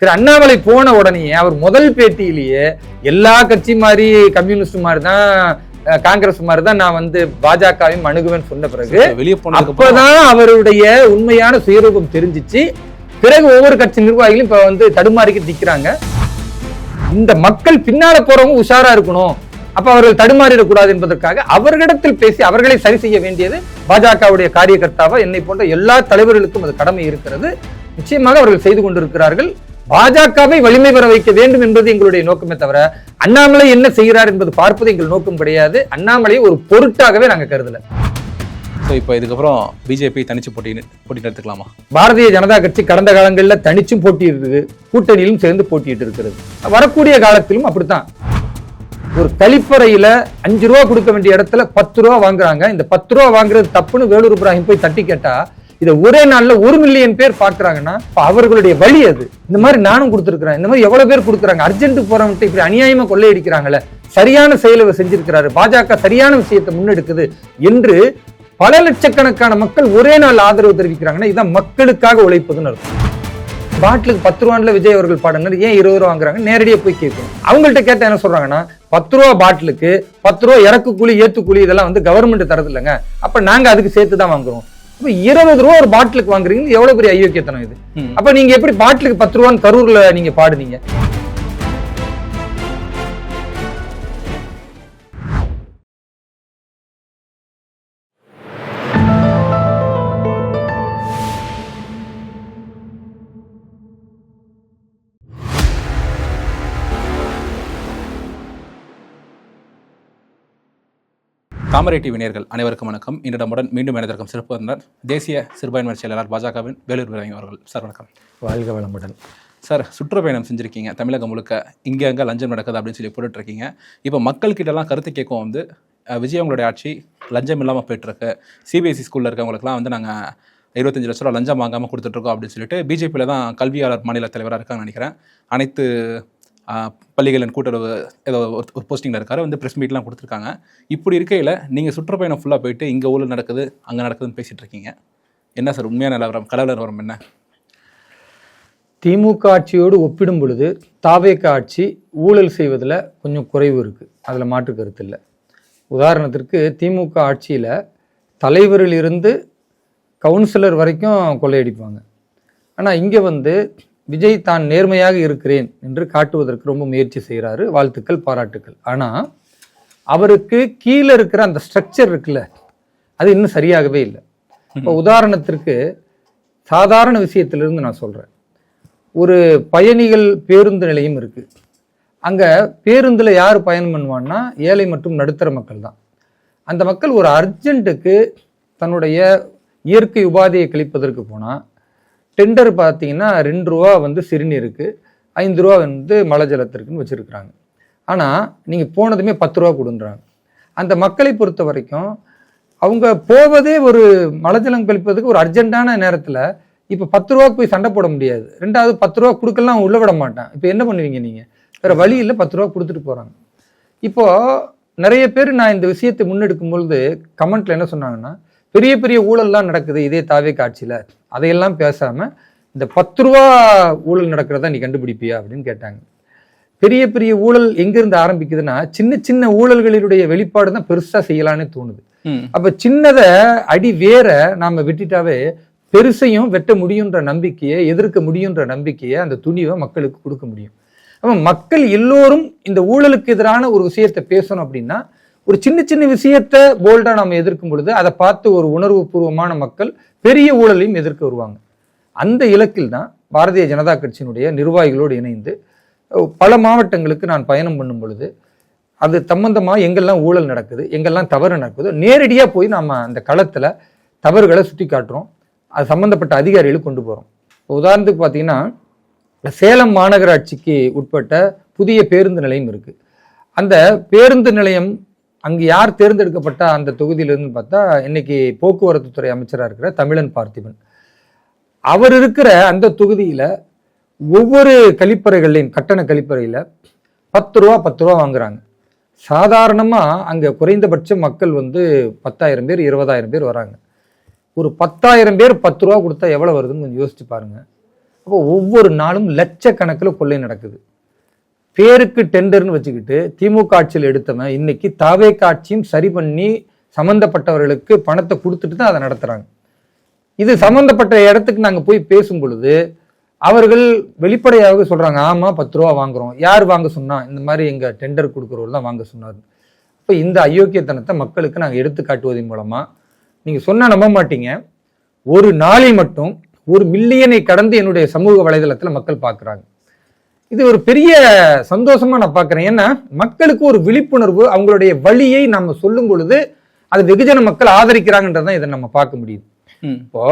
திரு அண்ணாமலை போன உடனே அவர் முதல் பேட்டியிலேயே எல்லா கட்சி மாதிரி கம்யூனிஸ்ட் மாதிரி தான் காங்கிரஸ் மாதிரி தான் நான் வந்து பாஜகவையும் அணுகுவேன் சொன்ன பிறகு அப்பதான் அவருடைய உண்மையான சுயரூபம் தெரிஞ்சிச்சு. பிறகு ஒவ்வொரு கட்சி நிர்வாகிகளும் இப்ப வந்து தடுமாறிக்கு நிக்கிறாங்க. இந்த மக்கள் பின்னால போறவங்க உஷாரா இருக்கணும், அப்ப அவர்கள் தடுமாறிடக்கூடாது என்பதற்காக அவர்களிடத்தில் பேசி அவர்களை சரி செய்ய வேண்டியது பாஜகவுடைய காரியகர்த்தாவா என்னை போன்ற எல்லா தலைவர்களுக்கும் அது கடமை இருக்கிறது. நிச்சயமாக அவர்கள் செய்து கொண்டிருக்கிறார்கள். பாஜகவை வலிமை பெற வைக்க வேண்டும் என்பது எங்களுடைய நோக்கமே தவிர அண்ணாமலை என்ன செய்கிறார் என்பது பார்ப்பது எங்கள் நோக்கம் கிடையாது. அண்ணாமலையை ஒரு பொருட்டாகவே நாங்க கருதல. இப்போ இதுக்கப்புறம் பிஜேபி தனிச்சு போட்டி எடுத்துக்கலாமா? பாரதிய ஜனதா கட்சி கடந்த காலங்களில் தனிச்சும் போட்டியிருக்கு, கூட்டணியிலும் சேர்ந்து போட்டியிட்டு இருக்கிறது. வரக்கூடிய காலத்திலும் அப்படித்தான். ஒரு கழிப்பறையில 5 ரூபா கொடுக்க வேண்டிய இடத்துல 10 ரூபா வாங்குறாங்க. இந்த 10 ரூபா வாங்குறது தப்புன்னு வேலூர் இப்ராஹிம் போய் தட்டி கேட்டா இதை ஒரே நாள்ல 1 மில்லியன் பேர் பாக்குறாங்கன்னா அவர்களுடைய வழி அது. இந்த மாதிரி நானும் கொடுத்துருக்கிறேன், இந்த மாதிரி எவ்வளவு பேர் கொடுக்குறாங்க. அர்ஜென்ட் போறவன்ட்டு இப்படி அநியாயமா கொள்ளையடிக்கிறாங்கல்ல, சரியான செயலை செஞ்சிருக்கிறாரு, பாஜக சரியான விஷயத்தை முன்னெடுக்குது என்று பல லட்சக்கணக்கான மக்கள் ஒரே நாள் ஆதரவு தெரிவிக்கிறாங்கன்னா இதான் மக்களுக்காக உழைப்பதுன்னு அர்த்தம். பாட்டிலுக்கு 10 ரூபான்ல விஜய் அவர்கள் பாடுங்க, ஏன் 20 ரூபா வாங்குறாங்க? நேரடியாக போய் கேட்கணும். அவங்கள்ட்ட கேட்டா என்ன சொல்றாங்கன்னா 10 ரூபா பாட்டிலுக்கு 10 ரூபா இறக்கு கூலி ஏத்து கூலி இதெல்லாம் வந்து கவர்மெண்ட் தரது இல்லைங்க, அப்ப நாங்க அதுக்கு சேர்த்து தான் வாங்குறோம். 20 ரூபா ஒரு பாட்டிலுக்கு வாங்குறீங்க, எவ்வளவு பெரிய ஐயோக்கியத்தனம் இது. அப்ப நீங்க எப்படி பாட்டிலுக்கு 10 ரூபான்னு கரூர்ல நீங்க பாடுனீங்க? தாமரை டிவி நேயர்கள் அனைவருக்கும் வணக்கம். இன்று நம்முடன் மீண்டும் இணைந்திருக்கும் சிறப்பு விருந்தினர் தேசிய சிறுபான்மையினர் செயலாளர் பாஜகவின் வேலூர் இப்ராஹிம் அவர்கள். சார் வணக்கம். வாழ்க வளமுடன். சார், சுற்றுப்பயணம் செஞ்சுருக்கீங்க, தமிழகம் முழுக்க இங்கே அங்கே லஞ்சம் நடக்குது அப்படின்னு சொல்லி போட்டுட்ருக்கீங்க. இப்போ மக்கள்கிட்டலாம் கருத்து கேட்கும் வந்து விஜய் அவங்களுடைய ஆட்சி லஞ்சம் இல்லாமல் போய்ட்டுருக்கு, சிபிஎஸ்சி ஸ்கூலில் இருக்கவங்களுக்குலாம் வந்து நாங்கள் 25 லட்ச ரூபா லஞ்சம் வாங்காமல் கொடுத்துட்ருக்கோம் அப்படின்னு சொல்லிட்டு பிஜேபியில் தான் கல்வியாளர் மாநில தலைவராக இருக்காங்கன்னு நினைக்கிறேன். அனைத்து பள்ளிகளின் கூட்டுறவு ஏதோ ஒரு போஸ்டிங்கில் இருக்காரு, வந்து ப்ரெஸ் மீட்லாம் கொடுத்துருக்காங்க. இப்படி இருக்கையில் நீங்கள் சுற்றுப்பயணம் ஃபுல்லாக போயிட்டு இங்கே ஊழல் நடக்குது அங்கே நடக்குதுன்னு பேசிகிட்டு இருக்கீங்க. என்ன சார் உண்மையான நிலவரம், கலவரம் என்ன? திமுக ஆட்சியோடு ஒப்பிடும் பொழுது தாவேக ஆட்சி ஊழல் செய்வதில் கொஞ்சம் குறைவு இருக்குது, அதில் மாற்று கருத்து இல்லை. உதாரணத்திற்கு திமுக ஆட்சியில் தலைவரிலிருந்து கவுன்சிலர் வரைக்கும் கொள்ளையடிப்பாங்க. ஆனால் இங்கே வந்து விஜய் தான் நேர்மையாக இருக்கிறேன் என்று காட்டுவதற்கு ரொம்ப முயற்சி செய்கிறாரு. வாழ்த்துக்கள், பாராட்டுக்கள். ஆனால் அவருக்கு கீழே இருக்கிற அந்த ஸ்ட்ரக்சர் இருக்குல்ல, அது இன்னும் சரியாகவே இல்லை. இப்போ உதாரணத்திற்கு சாதாரண விஷயத்திலிருந்து நான் சொல்கிறேன். ஒரு பயணிகள் பேருந்து நிலையம் இருக்குது. அங்கே பேருந்தில் யார் பயணம் பண்ணுவான்னா ஏழை மற்றும் நடுத்தர மக்கள் தான். அந்த மக்கள் ஒரு அர்ஜென்ட்டுக்கு தன்னுடைய இயற்கை உபாதையை கழிப்பதற்கு போனால் டெண்டர் பார்த்தீங்கன்னா 2 ரூபா வந்து சிறுநீருக்கு, 5 ரூபா வந்து மலை ஜலத்திற்குன்னு வச்சுருக்குறாங்க. ஆனால் நீங்கள் போனதுமே 10 ரூபா கொடுன்றாங்க. அந்த மக்களை பொறுத்த வரைக்கும் அவங்க போவதே ஒரு மலை ஜலம் கழிப்பதுக்கு ஒரு அர்ஜென்ட்டான நேரத்தில் இப்போ 10 ரூபாய்க்கு போய் சண்டை போட முடியாது. ரெண்டாவது 10 ரூபா கொடுக்கலாம் உள்ள விட மாட்டேன். இப்போ என்ன பண்ணுவீங்க நீங்கள்? வேறு வழி இல்லை, 10 ரூபா கொடுத்துட்டு போகிறாங்க. இப்போது நிறைய பேர் நான் இந்த விஷயத்தை முன்னெடுக்கும் பொழுது கமெண்ட்டில் என்ன சொன்னாங்கன்னா, பெரிய பெரிய ஊழல்லாம் நடக்குது இதே தாவேக ஆட்சியில், அதையெல்லாம் பேசாமல் இந்த 10 ரூபா ஊழல் நடக்கிறதா நீ கண்டுபிடிப்பியா அப்படின்னு கேட்டாங்க. பெரிய பெரிய ஊழல் எங்கிருந்து ஆரம்பிக்குதுன்னா சின்ன சின்ன ஊழல்களினுடைய வெளிப்பாடு தான் பெருசாக செய்யலான்னு தோணுது. அப்போ சின்னதை அடி வேற நாம் வெட்டிட்டாவே பெருசையும் வெட்ட முடியுன்ற நம்பிக்கையை, எதிர்க்க முடியுன்ற நம்பிக்கையை, அந்த துணிவை மக்களுக்கு கொடுக்க முடியும். அப்போ மக்கள் எல்லோரும் இந்த ஊழலுக்கு எதிரான ஒரு விஷயத்தை பேசணும் அப்படின்னா ஒரு சின்ன சின்ன விஷயத்தை போல்டா நம்ம எதிர்க்கும் பொழுது அதை பார்த்து ஒரு உணர்வு பூர்வமான மக்கள் பெரிய ஊழலையும் எதிர்க்க வருவாங்க. அந்த இலக்கில் தான் பாரதிய ஜனதா கட்சியினுடைய நிர்வாகிகளோடு இணைந்து பல மாவட்டங்களுக்கு நான் பயணம் பண்ணும் பொழுது அது சம்பந்தமாக எங்கெல்லாம் ஊழல் நடக்குது, எங்கெல்லாம் தவறு நடக்குதோ நேரடியாக போய் நம்ம அந்த களத்தில் தவறுகளை சுட்டி காட்டுறோம். அது சம்பந்தப்பட்ட அதிகாரிகளுக்கு கொண்டு போகிறோம். உதாரணத்துக்கு பார்த்தீங்கன்னா சேலம் மாநகராட்சிக்கு உட்பட்ட புதிய பேருந்து நிலையம் இருக்குது. அந்த பேருந்து நிலையம் அங்கு யார் தேர்ந்தெடுக்கப்பட்ட அந்த தொகுதியிலிருந்து பார்த்தா இன்னைக்கு போக்குவரத்து துறை அமைச்சராக இருக்கிற தமிழன் பார்த்திபன். அவர் இருக்கிற அந்த தொகுதியில் ஒவ்வொரு கழிப்பறைகள்லையும் கட்டண கழிப்பறையில் 10 ரூபா வாங்குறாங்க. சாதாரணமாக அங்கே குறைந்தபட்ச மக்கள் வந்து 10,000 பேர் 20,000 பேர் வராங்க. ஒரு 10,000 பேர் 10 ரூபா கொடுத்தா எவ்வளோ வருதுன்னு கொஞ்சம் யோசிச்சு பாருங்க. அப்போ ஒவ்வொரு நாளும் லட்சக்கணக்கில் கொள்ளை நடக்குது. பேருக்கு டெண்டர்னு வச்சுக்கிட்டு திமுக ஆட்சியில் எடுத்தவன் இன்னைக்கு தாவேக ஆட்சியும் சரி பண்ணி சம்பந்தப்பட்டவர்களுக்கு பணத்தை கொடுத்துட்டு தான் அதை நடத்துறாங்க. இது சம்பந்தப்பட்ட இடத்துக்கு நாங்க போய் பேசும் பொழுது அவர்கள் வெளிப்படையாக சொல்றாங்க, ஆமா 10 ரூபா வாங்குறோம். யார் வாங்க சொன்னா? இந்த மாதிரி எங்க டெண்டர் கொடுக்குறவர் தான் வாங்க சொன்னார். இப்போ இந்த அயோக்கியத்தனத்தை மக்களுக்கு நாங்கள் எடுத்து காட்டுவதன் மூலமா நீங்க சொன்னா நம்ப மாட்டீங்க, ஒரு நாளில் மட்டும் 1 மில்லியனை கடந்து என்னுடைய சமூக வலைதளத்துல மக்கள் பார்க்குறாங்க. இது ஒரு பெரிய சந்தோஷமா நான் பார்க்குறேன். ஏன்னா மக்களுக்கு ஒரு விழிப்புணர்வு, அவங்களுடைய வழியை நம்ம சொல்லும் பொழுது அது வெகுஜன மக்கள் ஆதரிக்கிறாங்கன்றதான் இதை நம்ம பார்க்க முடியுது. இப்போ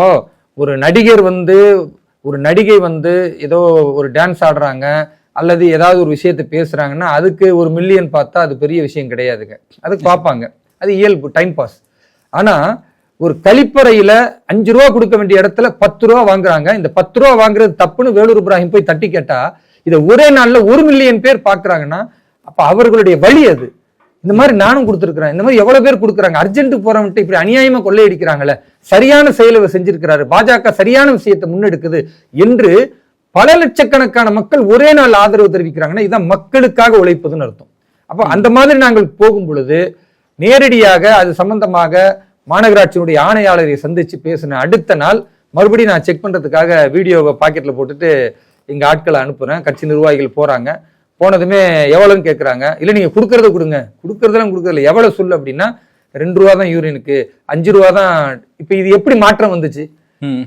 ஒரு நடிகர் ஒரு நடிகை ஏதோ ஒரு டான்ஸ் ஆடுறாங்க அல்லது ஏதாவது ஒரு விஷயத்தை பேசுறாங்கன்னா அதுக்கு 1 மில்லியன் பார்த்தா அது பெரிய விஷயம் கிடையாதுங்க. அதுக்கு பார்ப்பாங்க, அது இயல்பு, டைம் பாஸ். ஆனா ஒரு கழிப்பறையில 5 ரூபா கொடுக்க வேண்டிய இடத்துல 10 ரூபா வாங்குறாங்க. இந்த 10 ரூபா வாங்குறது தப்புன்னு வேலூர் இப்ராஹிம் போய் தட்டி கேட்டா இதை ஒரே நாள்ல 1 மில்லியன் பேர் பாக்குறாங்கன்னா அப்ப அவர்களுடைய வழி அது. இந்த மாதிரி நானும் கொடுத்துருக்கிறேன், இந்த மாதிரி எவ்வளவு பேர் கொடுக்குறாங்க. அர்ஜென்ட் போறவன்ட்டு இப்படி அநியாயமா கொள்ளையடிக்கிறாங்கல்ல, சரியான செயலை செஞ்சிருக்கிறாரு, பாஜக சரியான விஷயத்தை முன்னெடுக்குது என்று பல லட்சக்கணக்கான மக்கள் ஒரே நாள் ஆதரவு தெரிவிக்கிறாங்கன்னா இதான் மக்களுக்காக உழைப்பதுன்னு அர்த்தம். அப்ப அந்த மாதிரி நாங்கள் போகும் பொழுது நேரடியாக அது சம்பந்தமாக மாநகராட்சியினுடைய ஆணையாளரை சந்திச்சு பேசின அடுத்த நாள் மறுபடியும் நான் செக் பண்றதுக்காக வீடியோவை பாக்கெட்ல போட்டுட்டு எங்க ஆட்களை அனுப்புறேன். கட்சி நிர்வாகிகள் போறாங்க. போனதுமே எவ்வளவுன்னு கேட்கறாங்க. இல்ல நீங்க கொடுக்கறத கொடுங்க, கொடுக்கறதெல்லாம் கொடுக்கறதில்ல, எவ்வளவு சொல்லு அப்படின்னா 2 ரூபா தான் யூரினுக்கு, 5 ரூபா தான். இப்ப இது எப்படி மாற்றம் வந்துச்சு?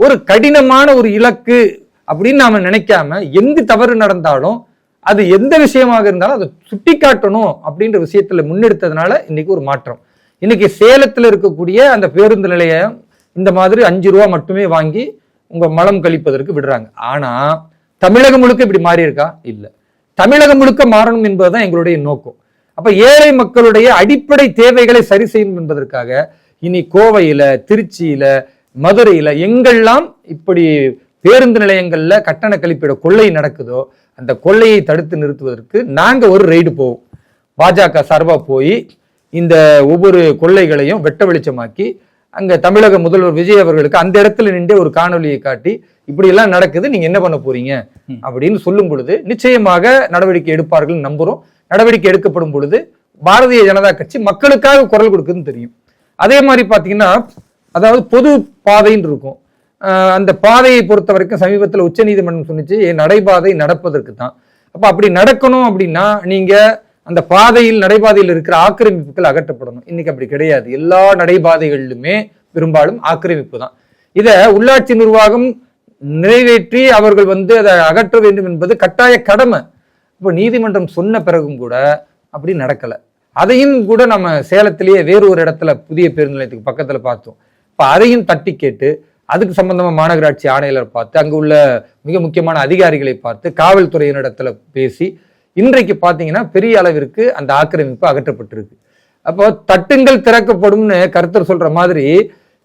ஒரு கடினமான ஒரு இலக்கு அப்படின்னு நாம நினைக்காம எங்கு தவறு நடந்தாலும் அது எந்த விஷயமாக இருந்தாலும் அதை சுட்டி காட்டணும் அப்படின்ற விஷயத்துல முன்னெடுத்ததுனால இன்னைக்கு ஒரு மாற்றம். இன்னைக்கு சேலத்துல இருக்கக்கூடிய அந்த பேருந்து நிலையம் இந்த மாதிரி 5 ரூபா மட்டுமே வாங்கி உங்க மலம் கழிப்பதற்கு விடுறாங்க. ஆனா தமிழகம் முழுக்க இப்படி மாறி இருக்கா? இல்ல. தமிழகம் முழுக்க மாறணும் என்பதுதான் எங்களுடைய நோக்கம். அப்ப ஏழை மக்களுடைய அடிப்படை தேவைகளை சரி செய்யணும் என்பதற்காக இனி கோவையில, திருச்சியில, மதுரையில எங்கெல்லாம் இப்படி பேருந்து நிலையங்கள்ல கட்டண கழிப்பிட கொள்ளை நடக்குதோ அந்த கொள்ளையை தடுத்து நிறுத்துவதற்கு நாங்க ஒரு ரெய்டு போவோம். பாஜக சார்பா போய் இந்த ஒவ்வொரு கொள்ளைகளையும் வெட்ட வெளிச்சமாக்கி அங்க தமிழக முதல்வர் விஜய் அவர்களுக்கு அந்த இடத்துல நின்று ஒரு காணொலியை காட்டி இப்படி எல்லாம் நடக்குது, நீங்க என்ன பண்ண போறீங்க அப்படின்னு சொல்லும் பொழுது நிச்சயமாக நடவடிக்கை எடுப்பார்கள் நம்புறோம். நடவடிக்கை எடுக்கப்படும் பொழுது பாரதிய ஜனதா கட்சி மக்களுக்காக குரல் கொடுக்குதுன்னு தெரியும். அதே மாதிரி பாத்தீங்கன்னா அதாவது பொது பாதைன்னு இருக்கும். அந்த பாதையை பொறுத்த வரைக்கும் சமீபத்தில் உச்ச நீதிமன்றம் சொன்னிச்சு நடைபாதை நடப்பதற்கு தான். அப்ப அப்படி நடக்கணும் அப்படின்னா நீங்க அந்த பாதையில் நடைபாதையில் இருக்கிற ஆக்கிரமிப்புகள் அகற்றப்படணும். இன்னைக்கு அப்படி கிடையாது. எல்லா நடைபாதைகளிலுமே பெரும்பாலும் ஆக்கிரமிப்பு தான். இத உள்ளாட்சி நிர்வாகம் நிறைவேற்றி அவர்கள் அதை அகற்ற வேண்டும் என்பது கட்டாய கடமை. இப்போ நீதிமன்றம் சொன்ன பிறகும் கூட அப்படி நடக்கல. அதையும் கூட நம்ம சேலத்திலேயே வேறு ஒரு இடத்துல புதிய பேருந்து நிலையத்துக்கு பக்கத்துல பார்த்தோம். இப்ப அதையும் தட்டி கேட்டு அதுக்கு சம்பந்தமா மாநகராட்சி ஆணையாளர் பார்த்து அங்கு உள்ள மிக முக்கியமான அதிகாரிகளை பார்த்து காவல்துறையினிடத்துல பேசி இன்றைக்கு பாத்தீங்கன்னா பெரிய அளவிற்கு அந்த ஆக்கிரமிப்பு அகற்றப்பட்டிருக்கு. அப்போ தட்டுங்கள் திறக்கப்படும்னு கருத்தர் சொல்ற மாதிரி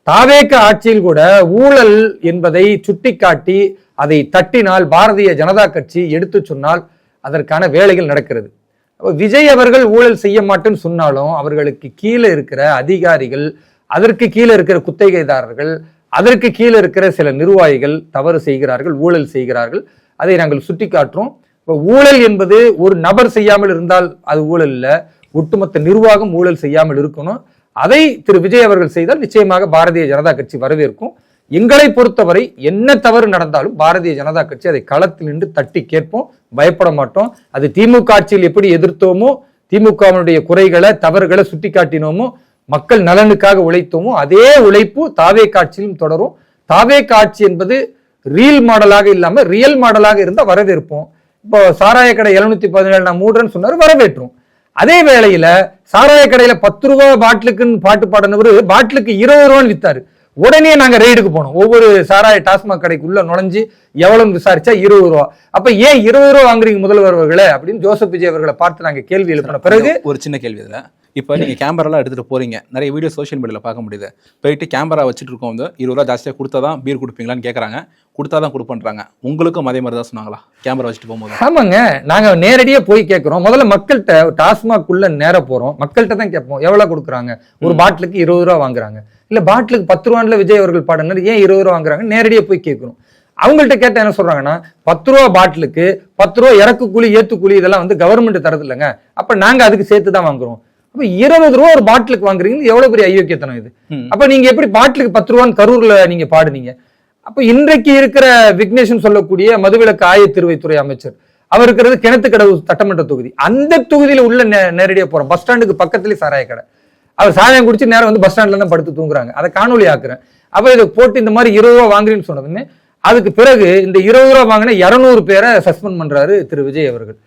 தாவேக ஆட்சியில் கூட ஊழல் என்பதை சுட்டிக்காட்டி அதை தட்டினால் பாரதிய ஜனதா கட்சி எடுத்து சொன்னால் அதற்கான வேலைகள் நடக்கிறது. விஜய் அவர்கள் ஊழல் செய்ய மாட்டேன்னு சொன்னாலும் அவர்களுக்கு கீழே இருக்கிற அதிகாரிகள், அதற்கு கீழே இருக்கிற குத்தகைதாரர்கள், அதற்கு கீழே இருக்கிற சில நிர்வாகிகள் தவறு செய்கிறார்கள், ஊழல் செய்கிறார்கள். அதை நாங்கள் சுட்டி காட்டுறோம். இப்போ ஊழல் என்பது ஒரு நபர் செய்யாமல் இருந்தால் அது ஊழல் இல்லை, ஒட்டுமொத்த நிர்வாகம் ஊழல் செய்யாமல் இருக்கணும். அதை திரு விஜய் அவர்கள் செய்தால் நிச்சயமாக பாரதிய ஜனதா கட்சி வரவேற்கும். எங்களை பொறுத்தவரை என்ன தவறு நடந்தாலும் பாரதிய ஜனதா கட்சி அதை களத்தில் நின்று தட்டி கேட்போம், பயப்பட மாட்டோம். அது திமுக ஆட்சியில் எப்படி எதிர்த்தோமோ, திமுகவினுடைய குறைகளை தவறுகளை சுட்டி காட்டினோமோ, மக்கள் நலனுக்காக உழைத்தோமோ அதே உழைப்பு தாவேக ஆட்சியிலும் தொடரும். தாவேக ஆட்சி என்பது ரீல் மாடலாக இல்லாம ரியல் மாடலாக இருந்தா வரவேற்போம். இப்போ சாராய கடை 717 நான் மூடுறேன்னு சொன்னாரு, வரவேற்றோம். அதே வேளையில சாராய கடையில 10 ரூபா பாட்டிலுக்குன்னு பாட்டு பாடினவர் பாட்டிலுக்கு 20 ரூபான்னு வித்தாரு. உடனே நாங்க ரெய்டுக்கு போனோம். ஒவ்வொரு சாராய டாஸ்மாக் கடைக்குள்ள நுழைஞ்சு எவ்வளவுன்னு விசாரிச்சா 20 ரூபா. அப்ப ஏன் 20 ரூபா வாங்குறீங்க முதல்வர் அவர்களே அப்படின்னு ஜோசப் விஜய் அவர்களை பார்த்து நாங்க கேள்வி எழுப்பின பிறகு ஒரு சின்ன கேள்வி இதுல. இப்போ நீங்கள் கேமராலாம் எடுத்துகிட்டு போகிறீங்க, நிறைய வீடியோ சோஷியல் மீடியாவில் பார்க்க முடியுது. போயிட்டு கேமரா வச்சுட்டு இருக்கோம் 20 ரூபா ஜாஸ்தியாக கொடுத்தா தான் பீர் கொடுப்பீங்களான்னு கேட்குறாங்க. கொடுத்தா தான் கொடுப்பேன்றாங்க. உங்களுக்கும் அதே மாதிரி தான் சொன்னாங்களா கேமரா வச்சுட்டு போகும்போது? ஆமாங்க, நாங்கள் நேரடியாக போய் கேட்குறோம். முதல்ல மக்கள்கிட்ட டாஸ்மாக்குள்ள நேராக போகிறோம், மக்கள்கிட்ட தான் கேட்போம் எவ்வளோ கொடுக்குறாங்க. ஒரு பாட்டிலுக்கு 20 ரூபா வாங்குறாங்க, இல்லை பாட்டிலுக்கு 10 ரூபான்ல விஜய் அவர்கள் பாடினார், ஏன் 20 ரூபா வாங்குறாங்க நேரடியாக போய் கேட்குறோம். அவங்கள்ட்ட கேட்ட என்ன சொல்றாங்கன்னா 10 ரூபா பாட்டிலுக்கு 10 ரூபா இறக்கு கூலி ஏத்து கூலி இதெல்லாம் வந்து கவர்மெண்ட் தரது இல்லைங்க, அப்ப நாங்க அதுக்கு சேர்த்து தான் வாங்குறோம். அப்ப 20 ரூபா ஒரு பாட்டிலுக்கு வாங்குறீங்க, எவ்வளவு பெரிய ஐயோக்கியத்தனம் இது. அப்ப நீங்க எப்படி பாட்டிலுக்கு 10 ரூபான்னு கரூர்ல நீங்க பாடுனீங்க? அப்ப இன்றைக்கு இருக்கிற விக்னேஷன் சொல்லக்கூடிய மதுவிலக்கு ஆயத்தீர்வைத்துறை அமைச்சர், அவர் இருக்கிறது கிணத்துக்கடவு சட்டமன்ற தொகுதி. அந்த தொகுதியில உள்ள நேரடியா போறோம், பஸ் ஸ்டாண்டுக்கு பக்கத்துலயே சாராய கடை. அவர் சாராயம் குடிச்சு நேரம் வந்து பஸ் ஸ்டாண்ட்ல தான் படுத்து தூங்குறாங்க. அதை காணொலி ஆக்குறேன். அப்ப இதை போட்டு இந்த மாதிரி 20 ரூபா வாங்குறேன்னு சொன்னதுமே அதுக்கு பிறகு இந்த 20 ரூபா வாங்கின 200 பேரை சஸ்பெண்ட் பண்றாரு திரு விஜய் அவர்கள்.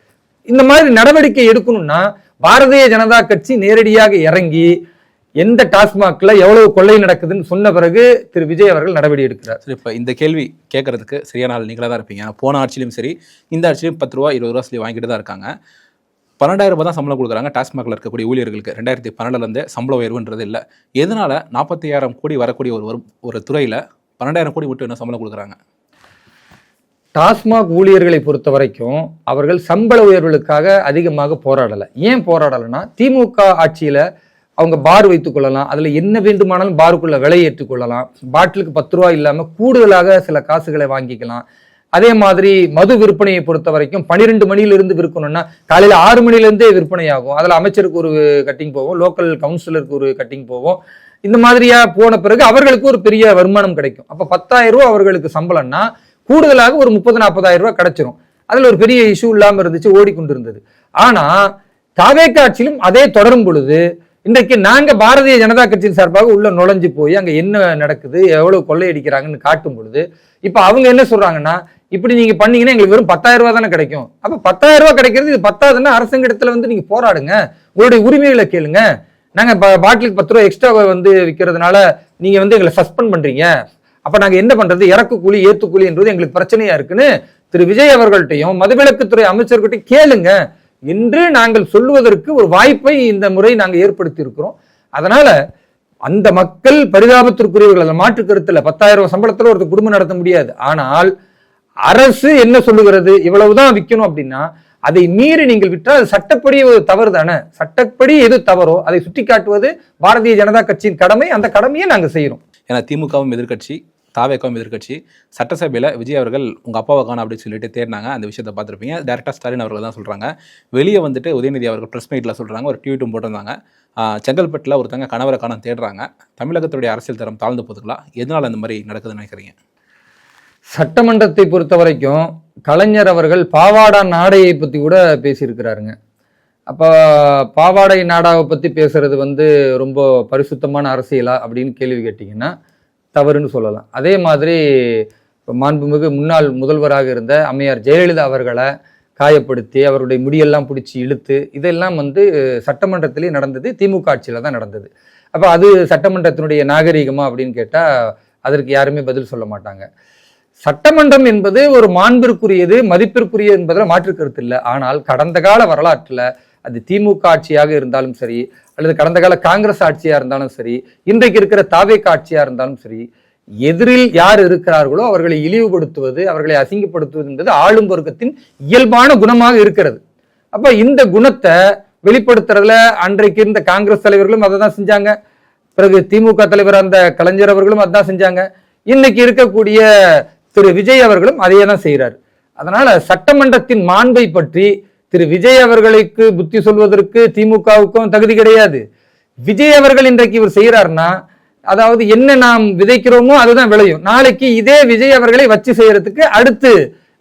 இந்த மாதிரி நடவடிக்கை எடுக்கணும்னா பாரதிய ஜனதா கட்சி நேரடியாக இறங்கி எந்த டாஸ்மாக்ல எவ்வளவு கொள்ளை நடக்குதுன்னு சொன்ன பிறகு திரு விஜய் அவர்கள் நடவடிக்கை எடுக்கிறார். சரி, இப்போ இந்த கேள்வி கேட்கறதுக்கு சரியான ஆள் நீங்களா தான் இருப்பீங்க. போன ஆட்சியிலும் சரி, இந்த ஆட்சியிலும் 10 ரூபா 20 ரூபா சொல்லி வாங்கிட்டு தான் இருக்காங்க. 12,000 ரூபாய் தான் சம்பளம் கொடுக்குறாங்க டாஸ்மாக்ல இருக்கக்கூடிய ஊழியர்களுக்கு. 2012 சம்பள உயர்வுன்றது இல்லை. எதனால 45,000 கோடி வரக்கூடிய ஒரு துறையில 12,000 கோடி விட்டு என்ன சம்பளம் கொடுக்குறாங்க? டாஸ்மாக் ஊழியர்களை பொறுத்த வரைக்கும் அவர்கள் சம்பள உயர்வுகளுக்காக அதிகமாக போராடலை. ஏன் போராடலைன்னா, திமுக ஆட்சியில அவங்க பார் வைத்துக் கொள்ளலாம், அதுல என்ன வேண்டுமானாலும் பாருக்குள்ள விலை ஏற்றுக் கொள்ளலாம், பாட்டிலுக்கு 10 ரூபா இல்லாம கூடுதலாக சில காசுகளை வாங்கிக்கலாம். அதே மாதிரி மது விற்பனையை பொறுத்த வரைக்கும் 12 மணியிலிருந்து விற்கணும்னா காலையில 6 மணிலேருந்தே விற்பனை ஆகும். அதுல அமைச்சருக்கு ஒரு கட்டிங் போவோம், லோக்கல் கவுன்சிலருக்கு ஒரு கட்டிங் போவோம். இந்த மாதிரியா போன பிறகு அவர்களுக்கு ஒரு பெரிய வருமானம் கிடைக்கும். அப்ப 10,000 ரூபா அவர்களுக்கு சம்பளம்னா கூடுதலாக ஒரு 30-40,000 ரூபாய் கிடைச்சிரும். அதுல ஒரு பெரிய இஷ்யூ இல்லாம இருந்துச்சு, ஓடிக்கொண்டு இருந்தது. ஆனா தவேக ஆட்சியிலும் அதே தொடரும் பொழுது இன்றைக்கு நாங்க பாரதிய ஜனதா கட்சியின் சார்பாக உள்ள நுழைஞ்சு போய் அங்க என்ன நடக்குது, எவ்வளவு கொள்ளையடிக்கிறாங்கன்னு காட்டும் பொழுது இப்ப அவங்க என்ன சொல்றாங்கன்னா, இப்படி நீங்க பண்ணீங்கன்னா எங்களுக்கு வெறும் 10,000 ரூபாய் தானே கிடைக்கும். அப்ப 10,000 ரூபாய் கிடைக்கிறது இது பத்தாதுன்னா அரசாங்கத்துல வந்து நீங்க போராடுங்க, உங்களுடைய உரிமைகளை கேளுங்க. நாங்க பாட்டிலுக்கு 10 ரூபாய் எக்ஸ்ட்ரா வந்து விற்கிறதுனால நீங்க வந்து எங்களை சஸ்பெண்ட் பண்றீங்க, அப்ப நாங்க என்ன பண்றது, இறக்கு கூலி ஏத்து கூலி என்றது எங்களுக்கு பிரச்சனையா இருக்குன்னு திரு விஜய் அவர்கள்ட்டையும் மதுவிலக்குத்துறை அமைச்சர்கிட்டையும் கேளுங்க என்று நாங்கள் சொல்லுவதற்கு ஒரு வாய்ப்பை இந்த முறை நாங்கள் ஏற்படுத்தி இருக்கிறோம். அதனால அந்த மக்கள் பரிதாபத்திற்குரியவர்கள், அந்த மாற்று கருத்துல 10,000 ரூபாய் சம்பளத்துல ஒரு குடும்பம் நடத்த முடியாது. ஆனால் அரசு என்ன சொல்லுகிறது, இவ்வளவுதான் விற்கணும் அப்படின்னா அதை மீறி நீங்கள் விட்டால் அது சட்டப்படி ஒரு தவறு தானே. சட்டப்படி எது தவறோ அதை சுட்டி காட்டுவது பாரதிய ஜனதா கட்சியின் கடமை. அந்த கடமையை நாங்க செய்யறோம். ஏன்னா திமுகவும் எதிர்கட்சி, தாவேகவும் எதிர்கட்சி. சட்டசபையில் விஜய் அவர்கள் உங்கள் அப்பாவை காணோம் அப்படின்னு சொல்லிட்டு தேடினாங்க. அந்த விஷயத்தை பார்த்துருப்பீங்க. டேரக்டாக ஸ்டாலின் அவர்கள் தான் சொல்கிறாங்க. வெளியே வந்துட்டு உதயநிதி அவர்கள் ப்ரெஸ் மீட்டில் சொல்கிறாங்க, ஒரு ட்வீட்டும் போட்டிருந்தாங்க. செங்கல்பட்டில் ஒருத்தங்க கணவரை காணோம் தேடுறாங்க. தமிழகத்துடைய அரசியல் தரம் தாழ்ந்து போதுங்களா? எதனால் அந்த மாதிரி நடக்குதுன்னு நினைக்கிறீங்க? சட்டமன்றத்தை பொறுத்த வரைக்கும் கலைஞர் அவர்கள் பாவாடா நாடையை பற்றி கூட பேசியிருக்கிறாருங்க. அப்போ பாவாடை நாடாவை பற்றி பேசுறது வந்து ரொம்ப பரிசுத்தமான அரசியலா அப்படின்னு கேள்வி கேட்டிங்கன்னா தவறுன்னு சொல்லலாம். அதே மாதிரி மாண்புமிகு முன்னாள் முதல்வராக இருந்த அம்மையார் ஜெயலலிதா அவர்களை காயப்படுத்தி அவருடைய முடியெல்லாம் பிடிச்சி இழுத்து இதெல்லாம் வந்து சட்டமன்றத்திலே நடந்தது, திமுக ஆட்சியில தான் நடந்தது. அப்போ அது சட்டமன்றத்தினுடைய நாகரீகமா அப்படின்னு கேட்டால் அதற்கு யாருமே பதில் சொல்ல மாட்டாங்க. சட்டமன்றம் என்பது ஒரு மாண்பிற்குரியது, மதிப்பிற்குரியது என்பதில் மாற்று கருத்து இல்லை. ஆனால் கடந்த கால வரலாற்றில் அது திமுக ஆட்சியாக இருந்தாலும் சரி, அல்லது கடந்த கால காங்கிரஸ் ஆட்சியா இருந்தாலும் சரி, இன்றைக்கு இருக்கிற தாவேக ஆட்சியா இருந்தாலும் சரி, எதிரில் யார் இருக்கிறார்களோ அவர்களை இழிவுபடுத்துவது, அவர்களை அசிங்கப்படுத்துவது என்பது ஆளும் வர்க்கத்தின் இயல்பான குணமாக இருக்கிறது. அப்ப இந்த குணத்தை வெளிப்படுத்துறதுல அன்றைக்கு இருந்த காங்கிரஸ் தலைவர்களும் அதை தான் செஞ்சாங்க. பிறகு திமுக தலைவர் அந்த கலைஞர் அவர்களும் அதான் செஞ்சாங்க. இன்னைக்கு இருக்கக்கூடிய திரு விஜய் அவர்களும் அதையே தான் செய்யறாரு. அதனால சட்டமன்றத்தின் மாண்பை பற்றி திரு விஜய் அவர்களுக்கு புத்தி சொல்வதற்கு திமுகவுக்கும் தகுதி கிடையாது. விஜய் அவர்கள் இன்றைக்கு இவர் செய்யறாருன்னா, அதாவது என்ன நாம் விதைக்கிறோமோ அதுதான் விளையும். நாளைக்கு இதே விஜய் அவர்களை வச்சு செய்யறதுக்கு அடுத்து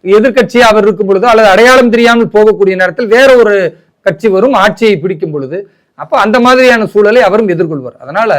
எதிர்கட்சியா அவர் இருக்கும் பொழுது, அல்லது அடையாளம் தெரியாமல் போகக்கூடிய நேரத்தில் வேற ஒரு கட்சி வரும் ஆட்சியை பிடிக்கும் பொழுது, அப்ப அந்த மாதிரியான சூழலை அவரும் எதிர்கொள்வார். அதனால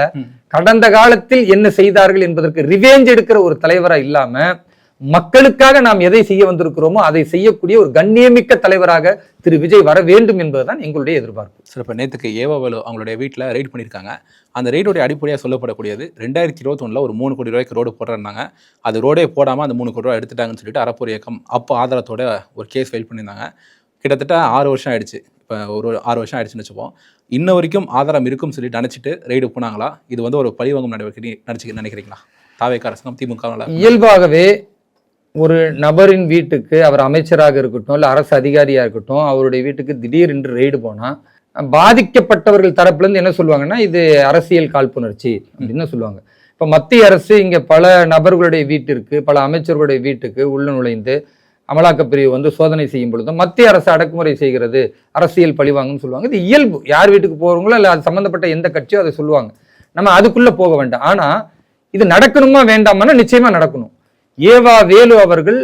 கடந்த காலத்தில் என்ன செய்தார்கள் என்பதற்கு ரிவேஞ்ச் எடுக்கிற ஒரு தலைவரா இல்லாம மக்களுக்காக நாம் எதை செய்ய வந்திருக்கிறோமோ அதை செய்யக்கூடிய ஒரு கண்ணியமிக்க தலைவராக திரு விஜய் வர வேண்டும் என்பதுதான் எங்களுடைய எதிர்பார்ப்பு. சார், இப்போ நேற்றுக்கு ஏவாவேலு அவங்களுடைய வீட்டில் ரைட் பண்ணியிருக்காங்க. அந்த ரைடோடைய அடிப்படையாக சொல்லப்படக்கூடியது 2021 ஒரு 3 கோடி ரூபாய்க்கு ரோடு போடுறாங்க. அது ரோடே போடாமல் அந்த 3 கோடி ரூபாய் எடுத்துட்டாங்கன்னு சொல்லிட்டு அறப்போர் இயக்கம் அப்போ ஆதாரத்தோட ஒரு கேஸ் ஃபைல் பண்ணியிருந்தாங்க. கிட்டத்தட்ட 6 வருஷம் ஆயிடுச்சு. இப்போ ஒரு 6 வருஷம் ஆயிடுச்சுன்னு வச்சுப்போம். இன்ன வரைக்கும் ஆதாரம் இருக்குன்னு சொல்லிட்டு நினச்சிட்டு ரைடு போனாங்களா? இது வந்து ஒரு பழிவாங்கும் நடவடிக்கை நினைக்கிறீங்களா தாவேக அரசாங்கம் திமுக? இயல்பாகவே ஒரு நபரின் வீட்டுக்கு, அவர் அமைச்சராக இருக்கட்டும் இல்லை அரசு அதிகாரியா இருக்கட்டும், அவருடைய வீட்டுக்கு திடீரென்று ரெய்டு போனா பாதிக்கப்பட்டவர்கள் தரப்புல இருந்து என்ன சொல்லுவாங்கன்னா, இது அரசியல் காழ்ப்புணர்ச்சி அப்படின்னு சொல்லுவாங்க. இப்ப மத்திய அரசு இங்க பல நபர்களுடைய வீட்டிற்கு, பல அமைச்சர்களுடைய வீட்டுக்கு உள்ள நுழைந்து அமலாக்கப் பிரிவு வந்து சோதனை செய்யும் பொழுதும் மத்திய அரசு அடக்குமுறை செய்கிறது, அரசியல் பழிவாங்கன்னு சொல்லுவாங்க. இது இயல்பு. யார் வீட்டுக்கு போறவங்களோ இல்ல அது சம்பந்தப்பட்ட எந்த கட்சியோ அதை சொல்லுவாங்க. நம்ம அதுக்குள்ள போக வேண்டாம். ஆனா இது நடக்கணுமா வேண்டாமான்னா நிச்சயமா நடக்கணும். ஏவா வேலு அவர்கள்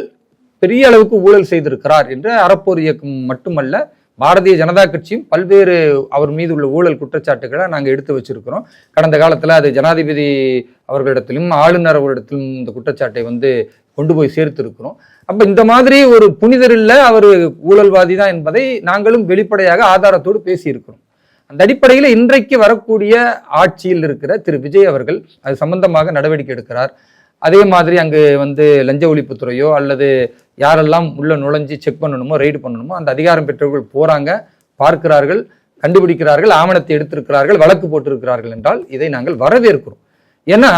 பெரிய அளவுக்கு ஊழல் செய்திருக்கிறார் என்று அறப்போர் இயக்கம் மட்டுமல்ல, பாரதிய ஜனதா கட்சியும் பல்வேறு அவர் மீது உள்ள ஊழல் குற்றச்சாட்டுகளை நாங்கள் எடுத்து வச்சிருக்கிறோம். கடந்த காலத்தில் அது ஜனாதிபதி அவர்களிடத்திலும் ஆளுநர் அவர்களிடத்திலும் இந்த குற்றச்சாட்டை வந்து கொண்டு போய் சேர்த்து இருக்கிறோம். அப்ப இந்த மாதிரி ஒரு புனிதர் இல்ல, அவர் ஊழல்வாதி தான் என்பதை நாங்களும் வெளிப்படையாக ஆதாரத்தோடு பேசியிருக்கிறோம். அந்த அடிப்படையில் இன்றைக்கு வரக்கூடிய ஆட்சியில் இருக்கிற திரு விஜய் அவர்கள் அது சம்பந்தமாக நடவடிக்கை எடுக்கிறார். அதே மாதிரி அங்கு வந்து லஞ்ச ஒழிப்புத்துறையோ அல்லது யாரெல்லாம் உள்ள நுழைஞ்சு செக் பண்ணணுமோ ரைடு பண்ணணுமோ அந்த அதிகாரம் பெற்றவர்கள் போறாங்க, பார்க்கிறார்கள், கண்டுபிடிக்கிறார்கள், ஆவணத்தை எடுத்திருக்கிறார்கள், வழக்கு போட்டிருக்கிறார்கள் என்றால் இதை நாங்கள் வரவேற்கிறோம். ஏன்னா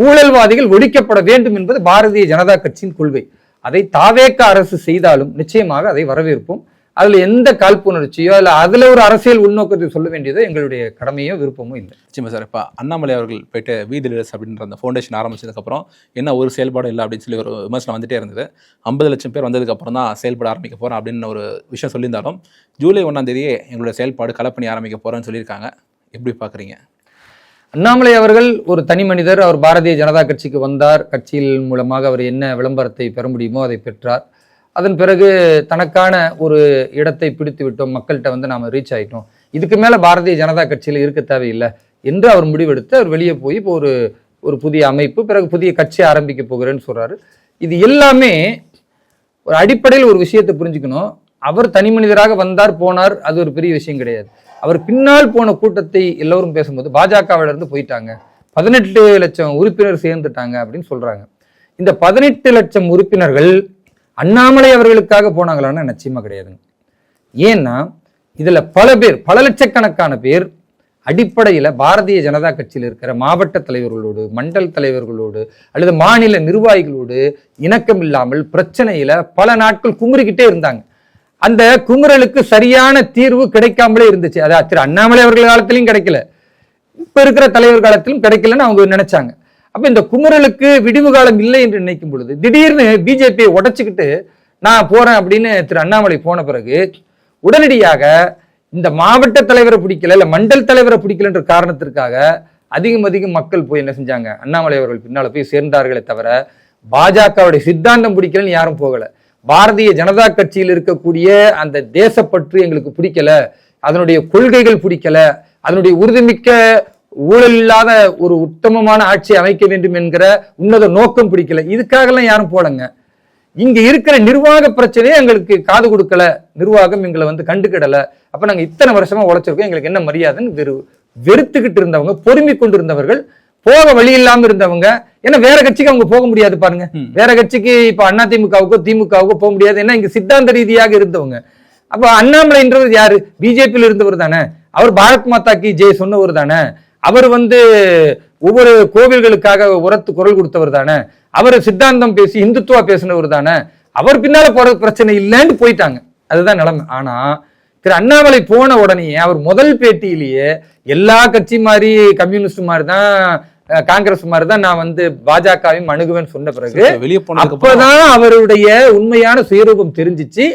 ஊழல்வாதிகள் ஒழிக்கப்பட வேண்டும் என்பது பாரதிய ஜனதா கட்சியின் கொள்கை. அதை தாவேக அரசு செய்தாலும் நிச்சயமாக அதை வரவேற்போம். அதுல எந்த காழ்ப்புணர்ச்சியோ இல்ல அதுல ஒரு அரசியல் உள்நோக்கத்தை சொல்ல வேண்டியதோ எங்களுடைய கடமையோ விருப்பமோ இல்லை. நிச்சயமா சார். இப்போ அண்ணாமலை அவர்கள் போயிட்டு வீதி லீடர்ஸ் அப்படின்ற அந்த ஃபவுண்டேஷன் ஆரம்பிச்சதுக்கப்புறம் என்ன ஒரு செயல்பாடும் இல்லை அப்படின்னு சொல்லி ஒரு விமர்சனம் வந்துட்டே இருந்தது. 50 லட்சம் பேர் வந்ததுக்கப்புறம் தான் செயல்பட ஆரம்பிக்க போகிறோம் அப்படின்னு ஒரு விஷயம் சொல்லியிருந்தாலும் ஜூலை 1ஆம் தேதியே எங்களுடைய செயல்பாடு களப்பணி ஆரம்பிக்க போகிறோன்னு சொல்லியிருக்காங்க. எப்படி பார்க்குறீங்க? அண்ணாமலை அவர்கள் ஒரு தனி மனிதர். அவர் பாரதிய ஜனதா கட்சிக்கு வந்தார். கட்சியில் மூலமாக அவர் என்ன விளம்பரத்தை பெற முடியுமோ அதை பெற்றார். அதன் பிறகு தனக்கான ஒரு இடத்தை பிடித்து விட்டோம், மக்கள்கிட்ட வந்து நாம ரீச் ஆயிட்டோம், இதுக்கு மேல பாரதிய ஜனதா கட்சியில இருக்க தேவையில்லை என்று அவர் முடிவெடுத்து அவர் வெளியே போய் இப்போ ஒரு புதிய அமைப்பு, பிறகு புதிய கட்சி ஆரம்பிக்க போகிறேன்னு சொல்றாரு. இது எல்லாமே ஒரு அடிப்படையில் ஒரு விஷயத்தை புரிஞ்சுக்கணும். அவர் தனி மனிதராக வந்தார் போனார், அது ஒரு பெரிய விஷயம் கிடையாது. அவர் பின்னால் போன கூட்டத்தை எல்லோரும் பேசும்போது பாஜகவில இருந்து போயிட்டாங்க, 18 லட்சம் உறுப்பினர் சேர்ந்துட்டாங்க அப்படின்னு சொல்றாங்க. இந்த 18 லட்சம் உறுப்பினர்கள் அண்ணாமலை அவர்களுக்காக போனாங்களான்னு நிச்சயமா கிடையாதுங்க. ஏன்னா இதுல பல பேர், பல லட்சக்கணக்கான பேர் அடிப்படையில பாரதிய ஜனதா கட்சியில் இருக்கிற மாவட்ட தலைவர்களோடு, மண்டல் தலைவர்களோடு அல்லது மாநில நிர்வாகிகளோடு இணக்கம் இல்லாமல் பிரச்சனையில பல நாட்கள் குமுறிக்கிட்டே இருந்தாங்க. அந்த குமுறலுக்கு சரியான தீர்வு கிடைக்காமலே இருந்துச்சு. அது திரு அண்ணாமலை அவர்கள் காலத்திலையும் கிடைக்கல, இப்ப இருக்கிற தலைவர் காலத்திலும் கிடைக்கலன்னு அவங்க நினைச்சாங்க. அப்ப இந்த குமுறலுக்கு விடிவு காலம் இல்லை என்று நினைக்கும் பொழுது திடீர்னு பிஜேபியை உடைச்சுக்கிட்டு நான் போறேன் அப்படின்னு திரு அண்ணாமலை போன பிறகு உடனடியாக இந்த மாவட்ட தலைவரை பிடிக்கல, இல்ல மண்டல் தலைவரை பிடிக்கலன்ற காரணத்திற்காக அதிகம் மக்கள் போய் என்ன செஞ்சாங்க, அண்ணாமலை அவர்கள் பின்னால போய் சேர்ந்தார்களே தவிர பாஜகவுடைய சித்தாந்தம் பிடிக்கலன்னு யாரும் போகல. பாரதிய ஜனதா கட்சியில் இருக்கக்கூடிய அந்த தேசப்பற்று எங்களுக்கு பிடிக்கல, அதனுடைய கொள்கைகள் பிடிக்கல, அதனுடைய உறுதிமிக்க ஊழல் இல்லாத ஒரு உத்தமமான ஆட்சியை அமைக்க வேண்டும் என்கிற உன்னத நோக்கம் பிடிக்கல, இதுக்காகலாம் யாரும் போலங்க. இங்க இருக்கிற நிர்வாக பிரச்சனையே எங்களுக்கு காது கொடுக்கல, நிர்வாகம் எங்களை வந்து கண்டுக்கிடல, அப்ப நாங்க இத்தனை வருஷமா உழைச்சிருக்கோம், எங்களுக்கு என்ன மரியாதைன்னு வெறுத்துக்கிட்டு இருந்தவங்க, பொறுமை கொண்டு இருந்தவர்கள், போக வழி இல்லாம இருந்தவங்க. ஏன்னா வேற கட்சிக்கு அவங்க போக முடியாது பாருங்க, வேற கட்சிக்கு இப்ப அதிமுகவுக்கோ திமுகவுக்கோ போக முடியாது, ஏன்னா இங்க சித்தாந்த ரீதியாக இருந்தவங்க. அப்ப அண்ணாமலைன்றவர் யாரு? பிஜேபியில் இருந்தவர் தானே, அவர் பாரத் மாதா கி ஜெய் சொன்னவர் தானே, அவர் வந்து ஒவ்வொரு கோவில்களுக்காக உரத்து குரல் கொடுத்தவர் தானே, அவர் சித்தாந்தம் பேசி இந்துத்துவா பேசினவர் தானே, அவர் பின்னால போறது பிரச்சனை இல்லைன்னு போயிட்டாங்க. அதுதான் நிலைமை. ஆனா திரு அண்ணாமலை போன உடனே அவர் முதல் பேட்டியிலேயே எல்லா கட்சி மாதிரி, கம்யூனிஸ்ட் மாதிரி தான், காங்கிரஸ் மாதிரி தான் நான் வந்து பாஜகவையும் அணுகுவேன்னு சொன்ன பிறகு அப்பதான் அவருடைய உண்மையான சுயரூபம் தெரிஞ்சிச்சு.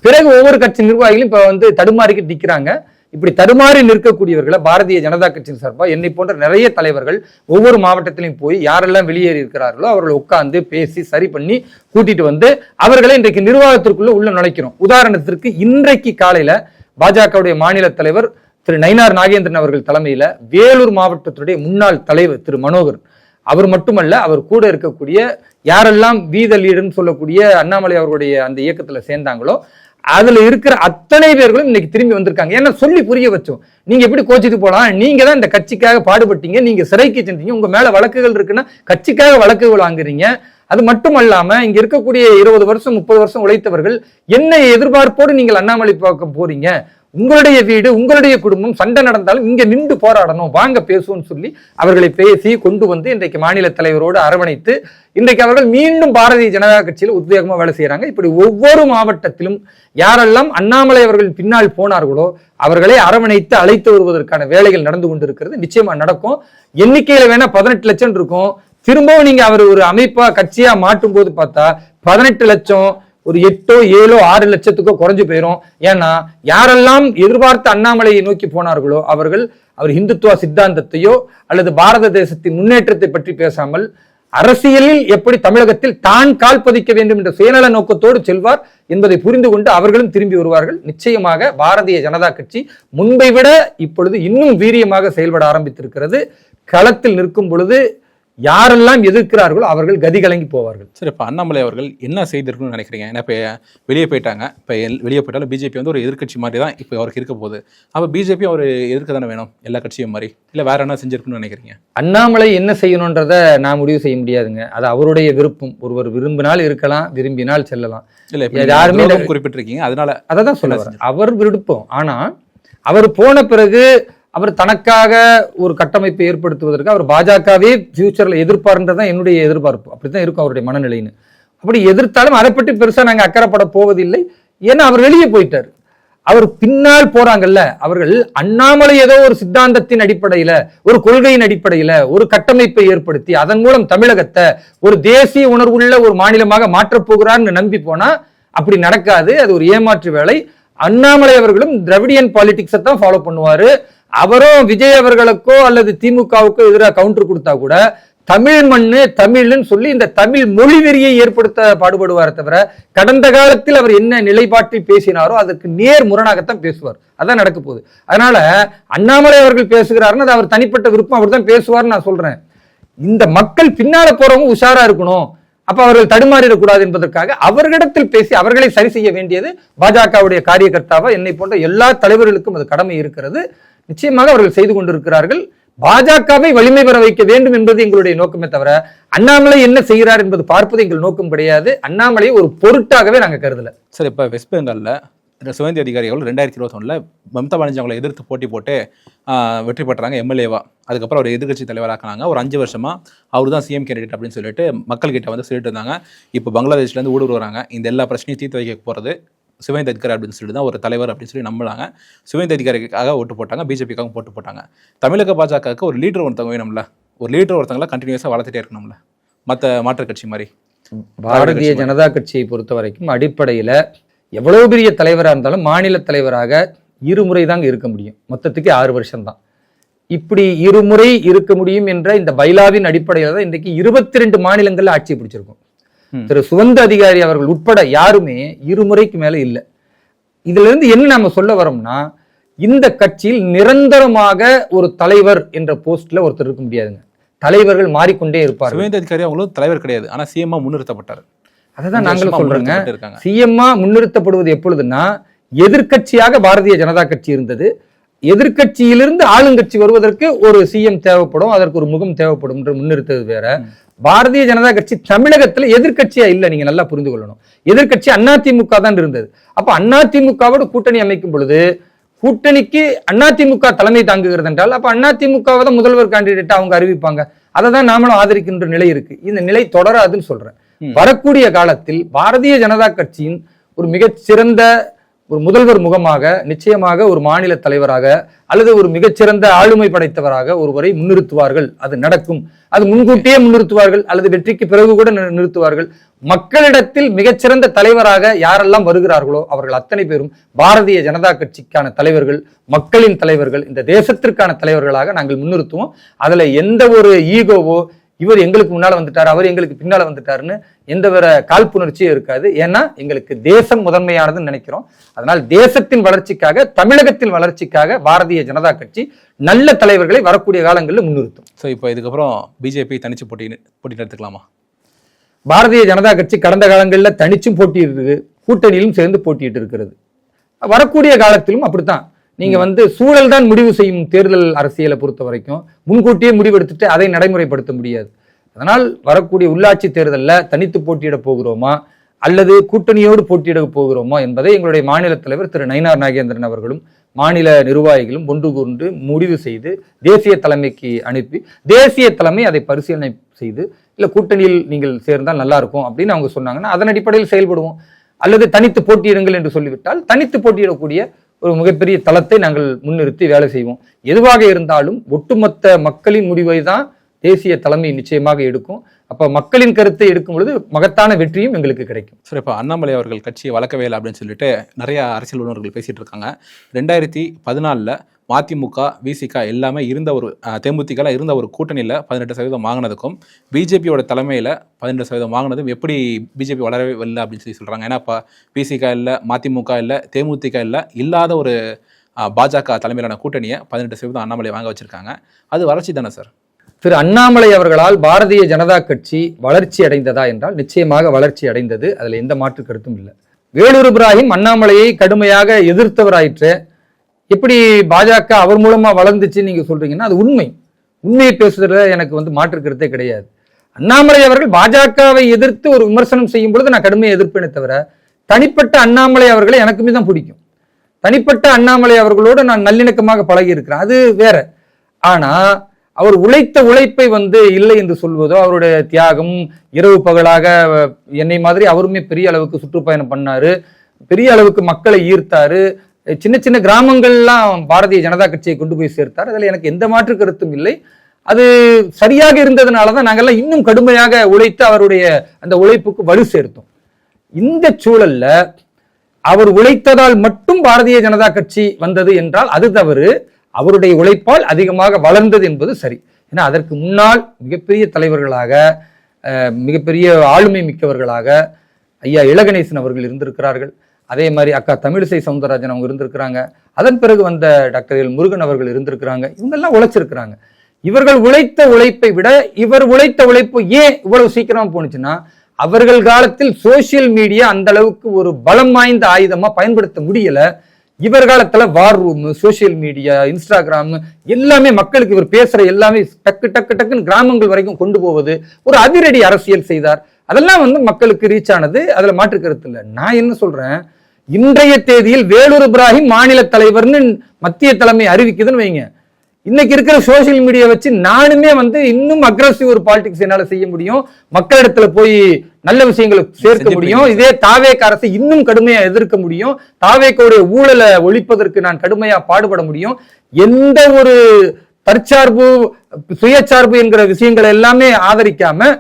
பிறகு ஒவ்வொரு கட்சி நிர்வாகிகளும் இப்ப வந்து தடுமாறிக்கிட்டு நிக்கிறாங்க. இப்படி தடுமாறி நிற்கக்கூடியவர்களை பாரதிய ஜனதா கட்சியின் சார்பா என்னை போன்ற நிறைய தலைவர்கள் ஒவ்வொரு மாவட்டத்திலையும் போய் யாரெல்லாம் வெளியேறி இருக்கிறார்களோ அவர்களை உட்கார்ந்து பேசி சரி பண்ணி கூட்டிட்டு வந்து அவர்களை இன்றைக்கு நிர்வாகத்திற்குள்ள உள்ள நுழைக்கிறோம். உதாரணத்திற்கு இன்றைக்கு காலையில பாஜகவுடைய மாநில தலைவர் திரு நயினார் நாகேந்திரன் அவர்கள் தலைமையில வேலூர் மாவட்டத்துடைய முன்னாள் தலைவர் திரு மனோகர், அவர் மட்டுமல்ல அவர் கூட இருக்கக்கூடிய யாரெல்லாம் வீத லீடர்னு சொல்லக்கூடிய அண்ணாமலை அவர்களுடைய அந்த இயக்கத்துல சேர்ந்தாங்களோ அதுல இருக்கிற அத்தனை பேர்களும் இன்னைக்கு திரும்பி வந்திருக்காங்க. ஏன்னா சொல்லி புரிய வச்சோம், நீங்க எப்படி கோச்சிட்டு போலாம், நீங்க தான் இந்த கட்சிக்காக பாடுபட்டீங்க, நீங்க சிறைக்கு சென்றீங்க, உங்க மேல வழக்குகள் இருக்குன்னா கட்சிக்காக வழக்குகள் வாங்குறீங்க. அது மட்டும் அல்லாம இங்க இருக்கக்கூடிய 20 வருஷம் 30 வருஷம் உழைத்தவர்கள் என்ன எதிர்பார்ப்போடு நீங்கள் அண்ணாமலை பக்கம் போறீங்க, உங்களுடைய வீடு, உங்களுடைய குடும்பம், சண்டை நடந்தாலும் இங்க நின்று போராடணும், வாங்க பேசுவோம்னு சொல்லி அவர்களை பேசி கொண்டு வந்து இன்றைக்கு மாநில தலைவரோடு அரவணைத்து இன்றைக்கு அவர்கள் மீண்டும் பாரதிய ஜனதா கட்சியில் உத்வேகமா வேலை செய்யறாங்க. இப்படி ஒவ்வொரு மாவட்டத்திலும் யாரெல்லாம் அண்ணாமலை அவர்கள் பின்னால் போனார்களோ அவர்களை அரவணைத்து அழைத்து வருவதற்கான வேலைகள் நடந்து கொண்டிருக்கிறது. நிச்சயமா நடக்கும். எண்ணிக்கையில வேணா 18 லட்சம் இருக்கும். திரும்பவும் நீங்க அவர் ஒரு அமைப்பா கட்சியா மாட்டும் போது பார்த்தா 18 லட்சம் ஒரு 8, 7, 6 லட்சத்துக்கோ குறைஞ்சு போயிடும். ஏன்னா யாரெல்லாம் எதிர்பார்த்து அண்ணாமலையை நோக்கி போனார்களோ அவர் இந்துத்துவ சித்தாந்தத்தையோ அல்லது பாரத தேசத்தின் முன்னேற்றத்தை பற்றி பேசாமல் அரசியலில் எப்படி தமிழகத்தில் தான் கால் பதிக்க வேண்டும் என்ற சுயநல நோக்கத்தோடு செல்வார் என்பதை புரிந்து கொண்டு அவர்களும் திரும்பி வருவார்கள். நிச்சயமாக பாரதிய ஜனதா கட்சி முன்பை விட இப்பொழுது இன்னும் வீரியமாக செயல்பட ஆரம்பித்திருக்கிறது. களத்தில் நிற்கும் பொழுது யாரெல்லாம் எதிர்க்கிறார்களோ அவர்கள் கதி கலங்கி போவார்கள். சரி, இப்போ அண்ணாமலை அவர்கள் என்ன செய்திருக்கணும்னு நினைக்கிறீங்க? ஏன்னா இப்போ வெளியே போயிட்டாங்க. இப்போ வெளியே போயிட்டாலும் பிஜேபி வந்து ஒரு எதிர்கட்சி மாதிரி தான் இப்போ அவருக்கு இருக்க போகுது. அப்போ பிஜேபி அவர் எதிர்க்க தானே வேணும், எல்லா கட்சியும் மாதிரி. இல்லை வேற என்ன செஞ்சிருக்கணும்னு நினைக்கிறீங்க? அண்ணாமலை என்ன செய்யணுன்றத நான் முடிவு செய்ய முடியாதுங்க. அது அவருடைய விருப்பம். ஒருவர் விரும்பினால் இருக்கலாம், விரும்பினால் செல்லலாம். இல்லை, யாருமே குறிப்பிட்டிருக்கீங்க, அதனால அதை தான் சொல்ல அவர் விருப்பம். ஆனா அவர் போன பிறகு அவர் தனக்காக ஒரு கட்டமைப்பை ஏற்படுத்துவதற்கு அவர் பாஜகவே ஃபியூச்சர்ல எதிர்ப்பார்ன்றதான் என்னுடைய எதிர்பார்ப்பு. அப்படித்தான் இருக்கும் அவருடைய மனநிலைன்னு. அப்படி எதிர்த்தாலும் அதை பற்றி பெருசா நாங்க அக்கறைப்பட போவதில்லை. ஏன்னா அவர் வெளியே போயிட்டார். அவர் பின்னால் போறாங்கல்ல, அவர்கள் அண்ணாமலை ஏதோ ஒரு சித்தாந்தத்தின் அடிப்படையில, ஒரு கொள்கையின் அடிப்படையில ஒரு கட்டமைப்பை ஏற்படுத்தி அதன் மூலம் தமிழகத்தை ஒரு தேசிய உணர்வுள்ள ஒரு மாநிலமாக மாற்றப் போகிறார்னு நம்பி போனா அப்படி நடக்காது. அது ஒரு ஏமாற்று வேலை. அண்ணாமலை அவர்களும் திராவிடியன் பாலிடிக்ஸை தான் ஃபாலோ பண்ணுவாரு. அவரும் விஜய் அவர்களுக்கோ அல்லது திமுகவுக்கோ எதிராக கவுண்டர் கொடுத்தா கூட தமிழ் மண்ணு தமிழ்னு சொல்லி இந்த தமிழ் மொழி வெறியை ஏற்படுத்த பாடுபடுவார் தவிர கடந்த காலத்தில் அவர் என்ன நிலைப்பாட்டில் பேசினாரோ அதற்கு நேர் முரணாகத்தான் பேசுவார். அதான் நடக்க போகுது. அதனால அண்ணாமலை அவர்கள் பேசுகிறாருன்னு அது அவர் தனிப்பட்ட விருப்பம், அவர் தான் பேசுவார்னு நான் சொல்றேன். இந்த மக்கள் பின்னால போறவங்க உஷாரா இருக்கணும், அப்ப அவர்கள் தடுமாறிடக்கூடாது என்பதற்காக அவர்களிடத்தில் பேசி அவர்களை சரி செய்ய வேண்டியது பாஜகவுடைய காரியகர்த்தாவா என்னை போன்ற எல்லா தலைவர்களுக்கும் அது கடமை இருக்கிறது. நிச்சயமாக அவர்கள் செய்து கொண்டிருக்கிறார்கள். பாஜகவை வலிமை பெற வைக்க வேண்டும் என்பது எங்களுடைய நோக்கமே தவிர அண்ணாமலை என்ன செய்கிறார் என்பது பார்ப்பது எங்கள் நோக்கம் கிடையாது. அண்ணாமலையை ஒரு பொருட்டாகவே நாங்க கருதல. சரி, இப்ப வெஸ்ட் பெங்கால்ல சுவேந்து அதிகாரிகள் 2021 மம்தா பானர்ஜி அவங்களை எதிர்த்து போட்டி போட்டு வெற்றி பெற்றாங்க எம்எல்ஏவா. அதுக்கப்புறம் அவர் எதிர்கட்சி தலைவராக்கினாங்க. ஒரு 5 வருஷமா அவர் தான் சிஎம் கேண்டிடேட் அப்படின்னு சொல்லிட்டு மக்கள்கிட்ட வந்து சொல்லிட்டு இருந்தாங்க. இப்போ பங்களாதேஷ்லேருந்து ஊடுருவாங்க. இந்த எல்லா பிரச்சனையும் தீர்த்து வைக்க போகிறது சுவேந்து அதிகாரி அப்படின்னு சொல்லிட்டு தான் ஒரு தலைவர் அப்படின்னு சொல்லி நம்பினாங்க. சுவேந்து அதிகாரிக்காக ஓட்டு போட்டாங்க, பிஜேபிக்காக போட்டு போட்டாங்க. தமிழக பாஜகவுக்கு ஒரு லீடர் ஒருத்தவங்க வேணும்ல, ஒரு லீடர் ஒருத்தவங்கள கண்டினியூஸாக வளர்த்துட்டே இருக்கணும்ல, மாற்று கட்சி மாதிரி. பாரதிய ஜனதா கட்சியை பொறுத்த வரைக்கும் அடிப்படையில் எவ்வளவு பெரிய தலைவராக இருந்தாலும் மாநில தலைவராக இருமுறை தாங்க இருக்க முடியும். மொத்தத்துக்கு 6 வருஷம் தான். இப்படி இருமுறை இருக்க முடியும் என்ற இந்த பைலாவின் அடிப்படையில் தான் இன்றைக்கு 22 மாநிலங்கள்ல ஆட்சியை பிடிச்சிருக்கும். திரு சுவேந்து அதிகாரி அவர்கள் உட்பட யாருமே இருமுறைக்கு மேல இல்லை. இதுல இருந்து என்ன நாம சொல்ல வரோம்னா, இந்த கட்சியில் நிரந்தரமாக ஒரு தலைவர் என்ற போஸ்ட்ல ஒருத்தர் இருக்க முடியாதுங்க. தலைவர்கள் மாறிக்கொண்டே இருப்பார். சுவேந்து அதிகாரி அவங்களும் தலைவர் கிடையாது, ஆனா சிஎம் முன்னிறுத்தப்பட்டார். அதான் நாங்களும் சொல்றோங்க. சிஎம் முன்னிறுத்தப்படுவது எப்பொழுதுன்னா, எதிர்கட்சியாக பாரதிய ஜனதா கட்சி இருந்தது. எதிர்கட்சியிலிருந்து ஆளுங்கட்சி வருவதற்கு ஒரு சிஎம் தேவைப்படும், அதற்கு ஒரு முகம் தேவைப்படும் என்று முன்னிறுத்தது வேற. பாரதிய ஜனதா கட்சி தமிழகத்துல எதிர்கட்சியா இல்ல, நீங்க நல்லா புரிந்து கொள்ளணும். எதிர்கட்சி அதிமுக தான் இருந்தது. அப்ப அதிமுகவோடு கூட்டணி அமைக்கும் பொழுது கூட்டணிக்கு அதிமுக தலைமை தாங்குகிறது என்றால் அப்ப அதிமுகவை தான் முதல்வர் கேண்டிடேட்டா அவங்க அறிவிப்பாங்க. அதை தான் நாமளும் ஆதரிக்கின்ற நிலை இருக்கு. இந்த நிலை தொடராதுன்னு சொல்றேன். வரக்கூடிய காலத்தில் பாரதிய ஜனதா கட்சியின் ஒரு மிகச்சிறந்த ஒரு முதல்வர் முகமாக நிச்சயமாக ஒரு மாநில தலைவராக அல்லது ஒரு மிகச்சிறந்த ஆளுமை படைத்தவராக ஒருவரை முன்னிறுத்துவார்கள். அது நடக்கும். அது முன்கூட்டியே முன்னிறுத்துவார்கள் அல்லது வெற்றிக்கு பிறகு கூட நிறுத்துவார்கள். மக்களிடத்தில் மிகச்சிறந்த தலைவராக யாரெல்லாம் வருகிறார்களோ அவர்கள் அத்தனை பேரும் பாரதிய ஜனதா கட்சிக்கான தலைவர்கள், மக்களின் தலைவர்கள், இந்த தேசத்திற்கான தலைவர்களாக நாங்கள் முன்னிறுத்துவோம். அதுல எந்த ஒரு ஈகோவோ இவர் எங்களுக்கு முன்னால வந்துட்டார், அவர் எங்களுக்கு பின்னால வந்துட்டாருன்னு எந்த வேற காழ்ப்புணர்ச்சியும் இருக்காது. ஏன்னா எங்களுக்கு தேசம் முதன்மையானதுன்னு நினைக்கிறோம். அதனால் தேசத்தின் வளர்ச்சிக்காக, தமிழகத்தின் வளர்ச்சிக்காக பாரதிய ஜனதா கட்சி நல்ல தலைவர்களை வரக்கூடிய காலங்களில் முன்னிறுத்தும். ஸோ இப்போ இதுக்கப்புறம் பிஜேபி தனிச்சு போட்டி எடுத்துக்கலாமா? பாரதிய ஜனதா கட்சி கடந்த காலங்களில் தனிச்சும் போட்டியிருக்கு, கூட்டணியிலும் சேர்ந்து போட்டியிட்டு இருக்கிறது. வரக்கூடிய காலத்திலும் அப்படித்தான். நீங்க சூழல் தான் முடிவு செய்யும். தேர்தல் அரசியலை பொறுத்த வரைக்கும் முன்கூட்டியே முடிவெடுத்துட்டு அதை நடைமுறைப்படுத்த முடியாது. அதனால் வரக்கூடிய உள்ளாட்சி தேர்தலில் தனித்து போட்டியிட போகிறோமா அல்லது கூட்டணியோடு போட்டியிட போகிறோமா என்பதை எங்களுடைய மாநில தலைவர் திரு நயினார் நாகேந்திரன் அவர்களும் மாநில நிர்வாகிகளும் ஒன்று கூர்ந்து முடிவு செய்து தேசிய தலைமைக்கு அனுப்பி தேசிய தலைமை அதை பரிசீலனை செய்து இல்லை கூட்டணியில் நீங்கள் சேர்ந்தால் நல்லா இருக்கும் அப்படின்னு அவங்க சொன்னாங்கன்னா அதன் அடிப்படையில் செயல்படுவோம். அல்லது தனித்து போட்டியிடுங்கள் என்று சொல்லிவிட்டால் தனித்து போட்டியிடக்கூடிய ஒரு மிகப்பெரிய தளத்தை நாங்கள் முன்னிறுத்தி வேலை செய்வோம். எதுவாக இருந்தாலும் ஒட்டுமொத்த மக்களின் முடிவை தான் தேசிய தலைமை நிச்சயமாக எடுக்கும். அப்ப மக்களின் கருத்தை எடுக்கும் பொழுது மகத்தான வெற்றியும் எங்களுக்கு கிடைக்கும். சரி, இப்போ அண்ணாமலை அவர்கள் கட்சியை வளர்க்கவே இல்லை அப்படின்னு சொல்லிட்டு நிறைய அரசியல் உணர்வுகள் பேசிட்டு இருக்காங்க. 2014 மதிமுக விசிக எல்லாமே இருந்த ஒரு தேமுதிக இருந்த ஒரு கூட்டணியில் 18% வாங்கினதுக்கும் பிஜேபியோட தலைமையில் 18% வாங்கினதும் எப்படி பிஜேபி வளரவே இல்லை அப்படின்னு சொல்கிறாங்க. ஏன்னா இப்போ விசிக இல்லை, மதிமுக இல்லை, தேமுதிக இல்லை, இல்லாத ஒரு பாஜக தலைமையிலான கூட்டணியை 18% அண்ணாமலை வாங்க வச்சிருக்காங்க. அது வளர்ச்சி தானே சார்? திரு அண்ணாமலை அவர்களால் பாரதிய ஜனதா கட்சி வளர்ச்சி அடைந்ததா என்றால் நிச்சயமாக வளர்ச்சி அடைந்தது. அதுல எந்த மாற்று கருத்தும் இல்லை. வேலூர் இப்ராஹிம் அண்ணாமலையை கடுமையாக எதிர்த்தவராயிற்று. எப்படி பாஜக அவர் மூலமா வளர்ந்துச்சு நீங்க சொல்றீங்கன்னா அது உண்மையை பேசுறதுல எனக்கு மாற்று கருத்தே கிடையாது. அண்ணாமலை அவர்கள் பாஜகவை எதிர்த்து ஒரு விமர்சனம் செய்யும் பொழுது நான் கடுமையை எதிர்ப்பேனே தவிர தனிப்பட்ட அண்ணாமலை அவர்களை எனக்குமே தான் பிடிக்கும். தனிப்பட்ட அண்ணாமலை அவர்களோடு நான் நல்லிணக்கமாக பழகி இருக்கிறேன், அது வேற. ஆனா அவர் உழைத்த உழைப்பை இல்லை என்று சொல்வதோ, அவருடைய தியாகம் இரவு பகலாக என்னை மாதிரி அவருமே பெரிய அளவுக்கு சுற்றுப்பயணம் பண்ணாரு, பெரிய அளவுக்கு மக்களை ஈர்த்தாரு, சின்ன சின்ன கிராமங்கள்லாம் பாரதிய ஜனதா கட்சியை கொண்டு போய் சேர்த்தார். அதில் எனக்கு எந்த மாற்று கருத்தும் இல்லை. அது சரியாக இருந்ததுனாலதான் நாங்கெல்லாம் இன்னும் கடுமையாக உழைத்து அவருடைய அந்த உழைப்புக்கு வலு சேர்த்தோம். இந்த சூழல்ல அவர் உழைத்ததால் மட்டும் பாரதிய ஜனதா கட்சி வந்தது என்றால் அது தவறு. அவருடைய உழைப்பால் அதிகமாக வளர்ந்தது என்பது சரி. ஏன்னா அதற்கு முன்னால் மிகப்பெரிய தலைவர்களாக, மிகப்பெரிய ஆளுமை மிக்கவர்களாக ஐயா இளகணேசன் அவர்கள் இருந்திருக்கிறார்கள். அதே மாதிரி அக்கா தமிழிசை சவுந்தரராஜன் அவங்க இருந்திருக்கிறாங்க. அதன் பிறகு வந்த டாக்டர் எல் முருகன் அவர்கள் இருந்திருக்கிறாங்க. இவங்கெல்லாம் உழைச்சிருக்கிறாங்க. இவர்கள் உழைத்த உழைப்பை விட இவர் உழைத்த உழைப்பு ஏன் இவ்வளவு சீக்கிரமா போனுச்சுன்னா, அவர்கள் காலத்தில் சோசியல் மீடியா அந்த அளவுக்கு ஒரு பலம் வாய்ந்த ஆயுதமா பயன்படுத்த முடியல. இவர் காலத்துல வார் ரூம், சோசியல் மீடியா, இன்ஸ்டாகிராம் எல்லாமே மக்களுக்கு இவர் பேசுற எல்லாமே டக்கு டக்கு டக்குன்னு கிராமங்கள் வரைக்கும் கொண்டு போவது, ஒரு அதிரடி அரசியல் செய்தார். அதெல்லாம் மக்களுக்கு ரீச் ஆனது, அதுல மாற்று கருத்து இல்லை. நான் என்ன சொல்றேன், இன்றைய தேதியில் வேலூர் இப்ராஹிம் மாநில தலைவர்னு மத்திய தலைமை அறிவிக்குதுன்னு வைங்க, இன்னைக்கு இருக்கிற சோசியல் மீடியா வச்சு நானுமே இன்னும் அக்ரஸிவ் ஒரு பாலிடிக்ஸ் என்னால செய்ய முடியும், மக்களிடத்துல போய் நல்ல விஷயங்களை சேர்க்க முடியும். இதே தாவேக அரசை இன்னும் கடுமையா எதிர்க்க முடியும். தாவேகோடைய ஊழலை ஒழிப்பதற்கு நான் கடுமையா பாடுபட முடியும். எந்த ஒரு தற்சார்பு சுயசார்பு என்கிற விஷயங்களை எல்லாமே ஆதரிக்காம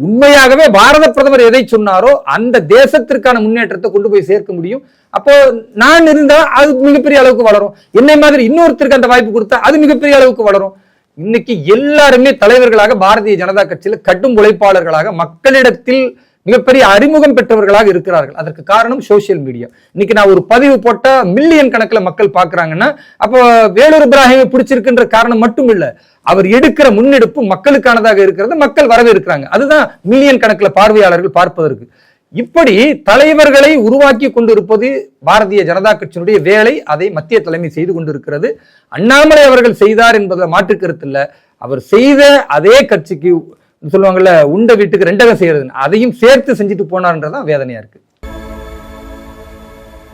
உண்மையாகவே பாரத பிரதமர் எதை சொன்னாரோ அந்த தேசத்திற்கான முன்னேற்றத்தை கொண்டு போய் சேர்க்க முடியும். அப்போ நான் இருந்தா அது மிகப்பெரிய அளவுக்கு வளரும். என்னை மாதிரி இன்னொருத்தருக்கு அந்த வாய்ப்பு கொடுத்தா அது மிகப்பெரிய அளவுக்கு வளரும். இன்னைக்கு எல்லாருமே தலைவர்களாக பாரதிய ஜனதா கட்சியில கடும் உழைப்பாளர்களாக மக்களிடத்தில் மிகப்பெரிய அறிமுகம் பெற்றவர்களாக இருக்கிறார்கள். அதற்கு காரணம் சோசியல் மீடியா. இன்னைக்கு நான் ஒரு பதிவு போட்டா மில்லியன் கணக்கில் மக்கள் பாக்குறாங்கன்னா அப்போ வேலூர் இப்ராஹிமை பிடிச்சிருக்குன்ற காரணம் மட்டும் இல்ல, அவர் எடுக்கிற முன்னெடுப்பு மக்களுக்கானதாக இருக்கிறது, மக்கள் வரவேற்கிறாங்க. அதுதான் மில்லியன் கணக்கில் பார்வையாளர்கள் பார்ப்பதற்கு. இப்படி தலைவர்களை உருவாக்கி கொண்டிருப்பது பாரதிய ஜனதா கட்சியினுடைய வேலை. அதை மத்திய தலைமை செய்து கொண்டிருக்கிறது. அண்ணாமலை அவர்கள் செய்தார் என்பதில் மாற்று கருத்து இல்லை. அவர் செய்த அதே கட்சிக்கு சொல்லுவாங்கல்ல, உண்ட வீட்டுக்கு ரெண்டகம் செய்யறது, அதையும் சேர்த்து செஞ்சுட்டு போனார்ன்றதான் வேதனையா இருக்கு.